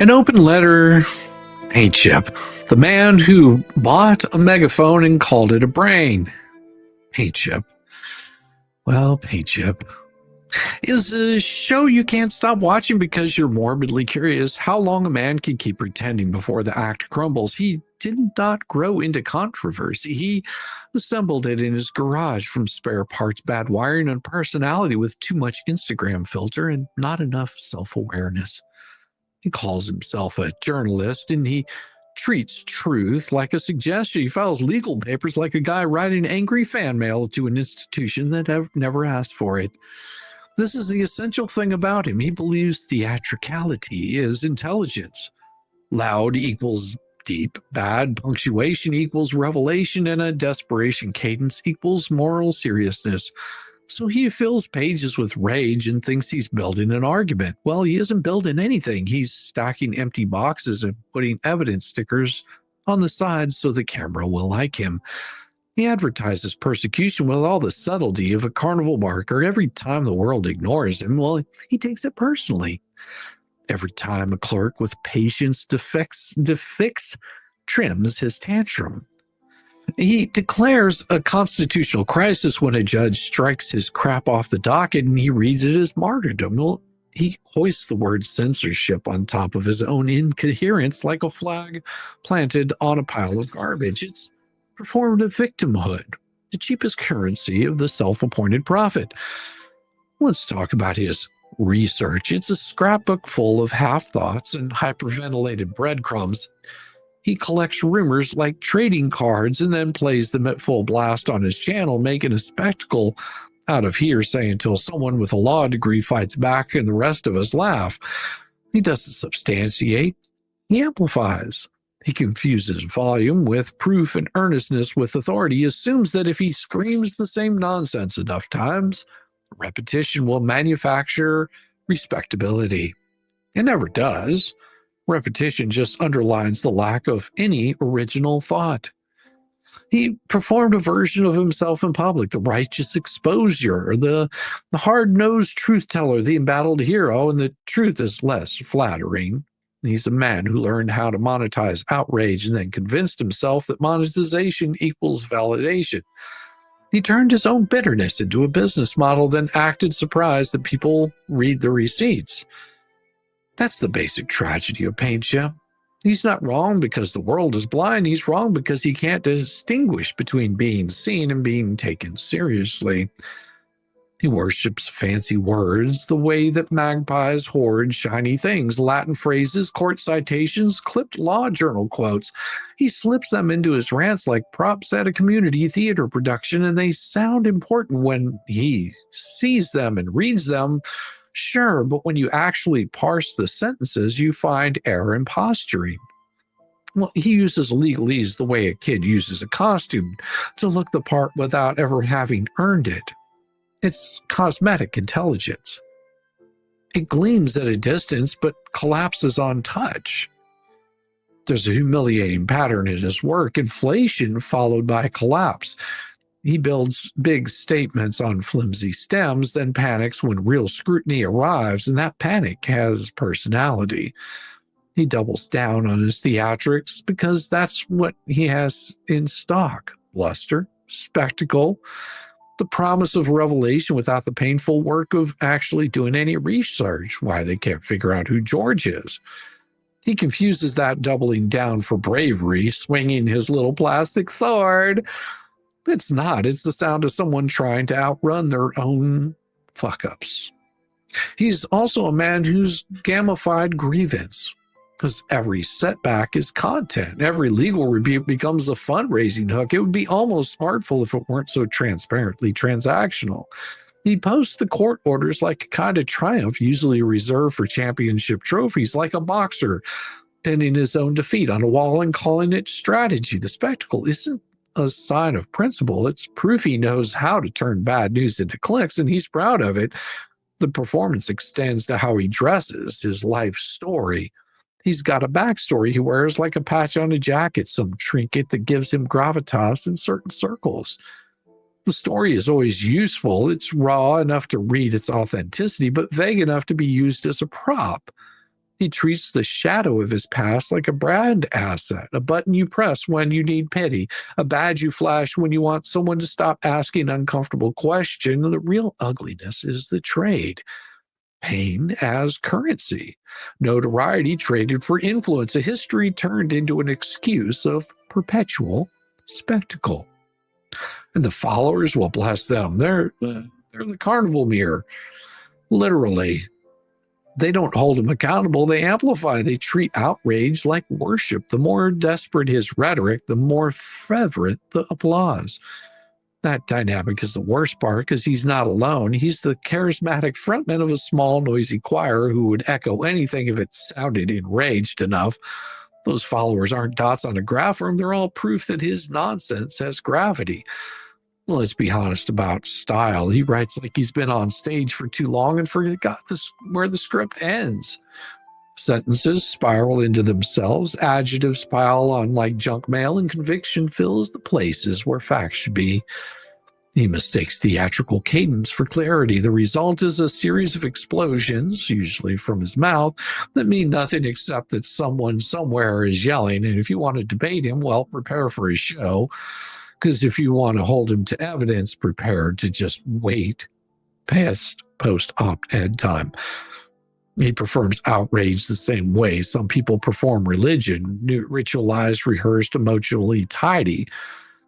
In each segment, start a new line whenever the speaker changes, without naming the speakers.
An open letter. Hey, Chip. The man who bought a megaphone and called it a brain. Hey, Chip. Well, hey, Chip. Is a show you can't stop watching because you're morbidly curious how long a man can keep pretending before the act crumbles. He did not grow into controversy. He assembled it in his garage from spare parts, bad wiring, and personality with too much Instagram filter and not enough self-awareness. He calls himself a journalist, and he treats truth like a suggestion. He files legal papers like a guy writing angry fan mail to an institution that never asked for it. This is the essential thing about him. He believes theatricality is intelligence. Loud equals deep, bad punctuation equals revelation, and a desperation cadence equals moral seriousness. So he fills pages with rage and thinks he's building an argument. Well, he isn't building anything. He's stacking empty boxes and putting evidence stickers on the sides so the camera will like him. He advertises persecution with all the subtlety of a carnival barker. Every time the world ignores him, well, he takes it personally. Every time a clerk with patience defects trims his tantrum. He declares a constitutional crisis when a judge strikes his crap off the docket and he reads it as martyrdom. Well, he hoists the word censorship on top of his own incoherence like a flag planted on a pile of garbage. It's performative victimhood, the cheapest currency of the self-appointed prophet. Let's talk about his research. It's a scrapbook full of half-thoughts and hyperventilated breadcrumbs. He collects rumors like trading cards and then plays them at full blast on his channel, making a spectacle out of hearsay until someone with a law degree fights back and the rest of us laugh. He doesn't substantiate, he amplifies. He confuses volume with proof and earnestness with authority. He assumes that if he screams the same nonsense enough times, repetition will manufacture respectability. It never does. Repetition just underlines the lack of any original thought. He performed a version of himself in public, the righteous exposure, the hard-nosed truth-teller, the embattled hero, and the truth is less flattering. He's a man who learned how to monetize outrage and then convinced himself that monetization equals validation. He turned his own bitterness into a business model, then acted surprised that people read the receipts. That's the basic tragedy of Pain Chip. He's not wrong because the world is blind. He's wrong because he can't distinguish between being seen and being taken seriously. He worships fancy words the way that magpies hoard shiny things, Latin phrases, court citations, clipped law journal quotes. He slips them into his rants like props at a community theater production, and they sound important when he sees them and reads them. Sure, but when you actually parse the sentences, you find error and posturing. Well, he uses legalese the way a kid uses a costume to look the part without ever having earned it. It's cosmetic intelligence. It gleams at a distance, but collapses on touch. There's a humiliating pattern in his work, inflation followed by collapse. He builds big statements on flimsy stems, then panics when real scrutiny arrives, and that panic has personality. He doubles down on his theatrics because that's what he has in stock: bluster, spectacle, the promise of revelation without the painful work of actually doing any research. Why they can't figure out who George is. He confuses that doubling down for bravery, swinging his little plastic sword. It's not. It's the sound of someone trying to outrun their own fuck-ups. He's also a man who's gamified grievance, because every setback is content. Every legal rebuke becomes a fundraising hook. It would be almost artful if it weren't so transparently transactional. He posts the court orders like a kind of triumph, usually reserved for championship trophies, like a boxer pinning his own defeat on a wall and calling it strategy. The spectacle isn't a sign of principle. It's proof he knows how to turn bad news into clicks, and he's proud of it. The performance extends to how he dresses, his life story. He's got a backstory he wears like a patch on a jacket, some trinket that gives him gravitas in certain circles. The story is always useful. It's raw enough to read its authenticity, but vague enough to be used as a prop. He treats the shadow of his past like a brand asset, a button you press when you need pity, a badge you flash when you want someone to stop asking uncomfortable questions. The real ugliness is the trade. Pain as currency, notoriety traded for influence, a history turned into an excuse of perpetual spectacle. And the followers, well, bless them, they're the carnival mirror, literally. They don't hold him accountable, they amplify, they treat outrage like worship. The more desperate his rhetoric, the more fervent the applause. That dynamic is the worst part because he's not alone. He's the charismatic frontman of a small, noisy choir who would echo anything if it sounded enraged enough. Those followers aren't dots on a graph for him, they're all proof that his nonsense has gravity. Well, let's be honest about style. He writes like he's been on stage for too long and forgot where the script ends. Sentences spiral into themselves, adjectives pile on like junk mail, and conviction fills the places where facts should be. He mistakes theatrical cadence for clarity. The result is a series of explosions, usually from his mouth, that mean nothing except that someone somewhere is yelling. And if you want to debate him, well, prepare for his show. Because if you want to hold him to evidence, prepare to just wait past post-op-ed time. He performs outrage the same way some people perform religion, ritualized, rehearsed, emotionally tidy.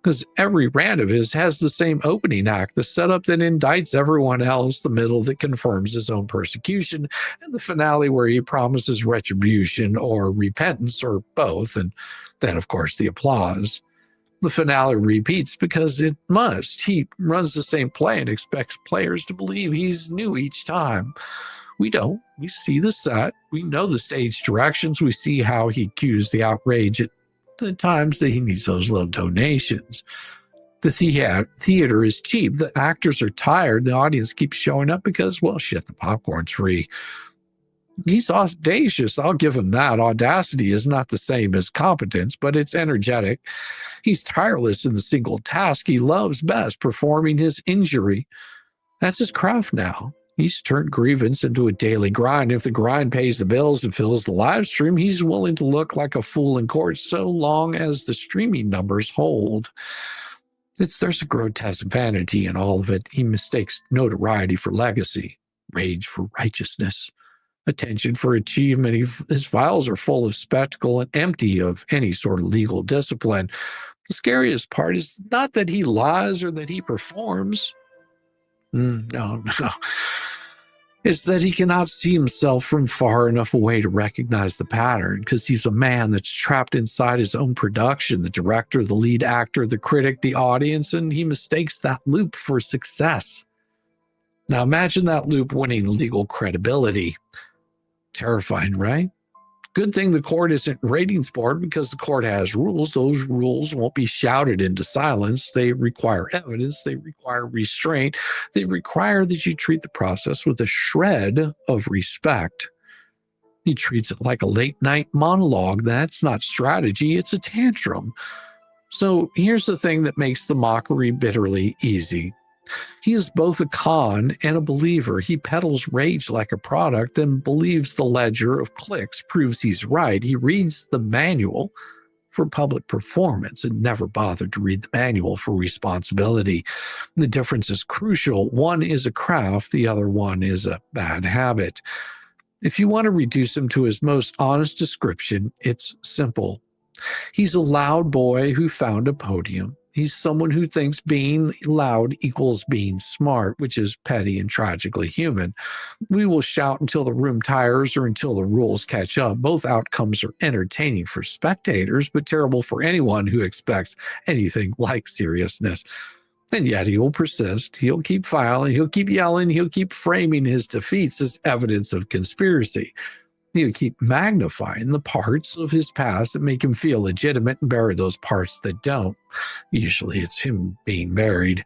Because every rant of his has the same opening act, the setup that indicts everyone else, the middle that confirms his own persecution, and the finale where he promises retribution or repentance or both, and then, of course, the applause. The finale repeats because it must. He runs the same play and expects players to believe he's new each time. We don't. We see the set. We know the stage directions. We see how he cues the outrage at the times that he needs those low donations. The theater is cheap. The actors are tired. The audience keeps showing up because, well, shit, the popcorn's free. He's audacious. I'll give him that. Audacity is not the same as competence, but it's energetic. He's tireless in the single task he loves best, performing his injury. That's his craft now. He's turned grievance into a daily grind. If the grind pays the bills and fills the live stream, he's willing to look like a fool in court so long as the streaming numbers hold. There's a grotesque vanity in all of it. He mistakes notoriety for legacy, rage for righteousness, attention for achievement. His files are full of spectacle and empty of any sort of legal discipline. The scariest part is not that he lies or that he performs. No. It's that he cannot see himself from far enough away to recognize the pattern because he's a man that's trapped inside his own production, the director, the lead actor, the critic, the audience, and he mistakes that loop for success. Now imagine that loop winning legal credibility. Terrifying, right? Good thing the court isn't ratings board because the court has rules. Those rules won't be shouted into silence. They require evidence. They require restraint. They require that you treat the process with a shred of respect. He treats it like a late night monologue. That's not strategy. It's a tantrum. So here's the thing that makes the mockery bitterly easy. He is both a con and a believer. He peddles rage like a product and believes the ledger of clicks proves he's right. He reads the manual for public performance and never bothered to read the manual for responsibility. The difference is crucial. One is a craft, the other one is a bad habit. If you want to reduce him to his most honest description, it's simple. He's a loud boy who found a podium. He's someone who thinks being loud equals being smart, which is petty and tragically human. We will shout until the room tires or until the rules catch up. Both outcomes are entertaining for spectators, but terrible for anyone who expects anything like seriousness. And yet he will persist. He'll keep filing. He'll keep yelling. He'll keep framing his defeats as evidence of conspiracy. He'll keep magnifying the parts of his past that make him feel legitimate and bury those parts that don't. Usually it's him being buried.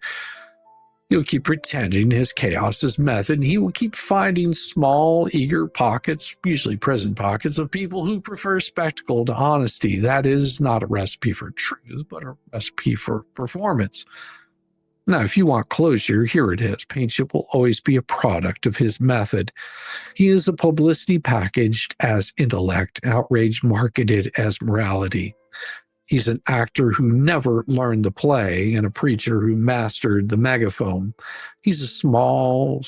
He'll keep pretending his chaos is method, and he will keep finding small, eager pockets, usually prison pockets, of people who prefer spectacle to honesty. That is not a recipe for truth, but a recipe for performance. Now, if you want closure, here it is. Paintchip will always be a product of his method. He is a publicity packaged as intellect, outrage marketed as morality. He's an actor who never learned the play and a preacher who mastered the megaphone. He's a small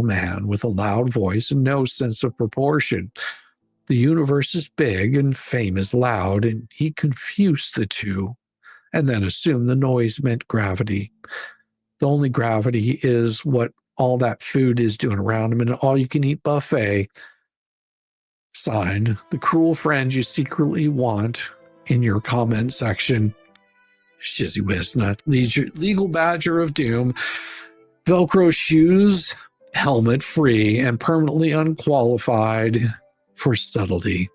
man with a loud voice and no sense of proportion. The universe is big and fame is loud, and he confused the two and then assumed the noise meant gravity. The only gravity is what all that food is doing around him in an all-you-can-eat buffet. Signed, the cruel friend you secretly want in your comment section, Shizzywhiznut, legal badger of doom, Velcro shoes, helmet free, and permanently unqualified for subtlety.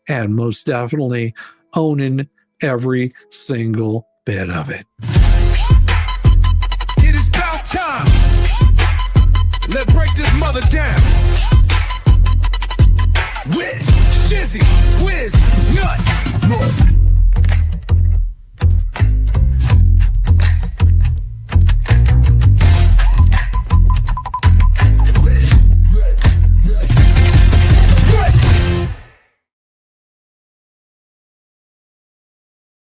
And most definitely owning every single bit of it.
It is about time.